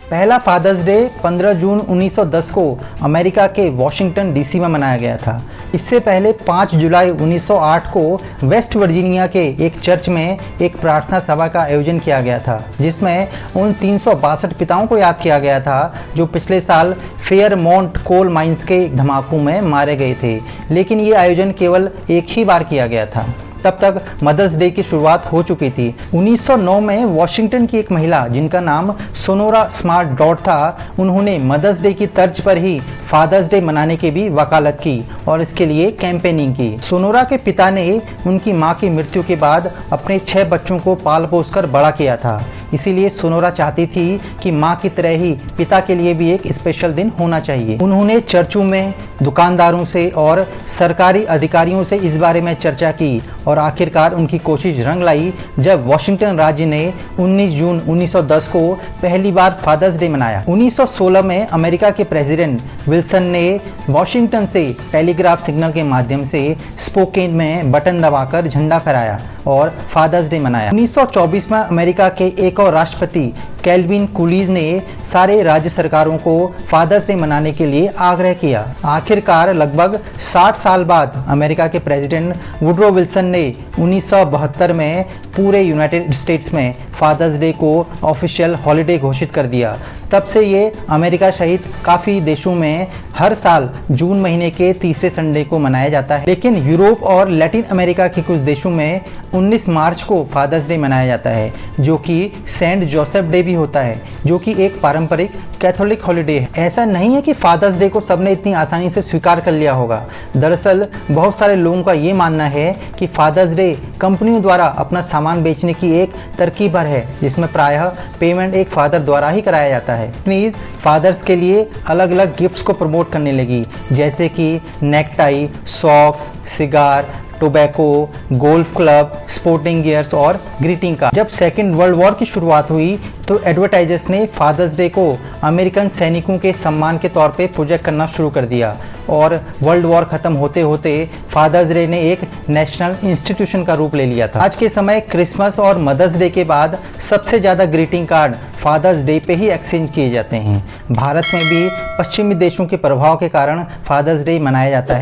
पहला fathers day 15 जून 1910 को America के वॉशिंगटन डीसी में मनाया गया था। इससे पहले 5 जुलाई 1908 को वेस्ट वर्जीनिया के एक चर्च में एक प्रार्थना सभा का आयोजन किया गया था, जिसमें उन 362 पिताओं को याद किया गया था जो पिछले साल फेयरमोंट कोल माइंस के धमाकों में मारे गए थे। लेकिन ये आयोजन केवल एक ही बार किया गया था। तब तक मदर्स डे की शुरुआत हो चुकी थी। 1909 में वॉशिंगटन की एक महिला जिनका नाम सोनोरा स्मार्ट डॉट था, उन्होंने मदर्स डे की तर्ज पर ही फादर्स डे मनाने की भी वकालत की और इसके लिए कैंपेनिंग की। सोनोरा के पिता ने उनकी मां की मृत्यु के बाद अपने 6 बच्चों को पाल पोस कर बड़ा किया था, इसीलिए सोनोरा चाहती थी कि मां की तरह ही पिता के लिए भी एक स्पेशल दिन होना चाहिए। उन्होंने चर्चों में, दुकानदारों से और सरकारी अधिकारियों से इस बारे में चर्चा की और आखिरकार उनकी कोशिश रंग लाई जब वॉशिंगटन राज्य ने 19 जून 1910 को पहली बार फादर्स डे मनाया। 1916 में अमेरिका के प्रेसिडेंट विल्सन ने वॉशिंगटन से टेलीग्राफ सिग्नल के माध्यम से स्पोकेन में बटन दबाकर झंडा फहराया और फादर्स डे मनाया। 1924 में अमेरिका के एक और राष्ट्रपति कैल्विन कूलीज ने सारे राज्य सरकारों को फादर्स डे मनाने के लिए आग्रह किया। आखिरकार लगभग 60 साल बाद अमेरिका के प्रेसिडेंट वुडरो विल्सन ने 1972 में पूरे यूनाइटेड स्टेट्स में फादर्स डे को ऑफिशियल हॉलिडे घोषित कर दिया। तब से ये अमेरिका सहित काफ़ी देशों में हर साल जून महीने के तीसरे संडे को मनाया जाता है। लेकिन यूरोप और लैटिन अमेरिका के कुछ देशों में 19 मार्च को फादर्स डे मनाया जाता है, जो कि सेंट जोसेफ डे भी होता है, जो कि एक पारंपरिक कैथोलिक हॉलिडे है। ऐसा नहीं है कि फादर्स डे को सबने इतनी आसानी से स्वीकार कर लिया होगा। दरअसल बहुत सारे लोगों का ये मानना है कि फादर्स डे कंपनियों द्वारा अपना सामान बेचने की एक तरकीब भर है, जिसमें प्रायः पेमेंट एक फादर द्वारा ही कराया जाता है। कंपनीज फादर्स के लिए अलग अलग गिफ्ट्स को प्रमोट करने लगी, जैसे कि necktie, socks, cigar, tobacco, golf club, sporting gears और ग्रीटिंग कार्ड। जब सेकेंड वर्ल्ड वॉर की शुरुआत हुई तो एडवर्टाइजर्स ने फादर्स डे को अमेरिकन सैनिकों के सम्मान के तौर पे प्रोजेक्ट करना शुरू कर दिया और वर्ल्ड वॉर खत्म होते होते फादर्स डे ने एक नेशनल इंस्टीट्यूशन का रूप ले लिया था। आज के समय क्रिसमस और मदर्स डे के बाद सबसे ज़्यादा ग्रीटिंग कार्ड फादर्स डे पे ही एक्सचेंज किए जाते हैं। भारत में भी पश्चिमी देशों के प्रभाव के कारण फादर्स डे मनाया जाता है।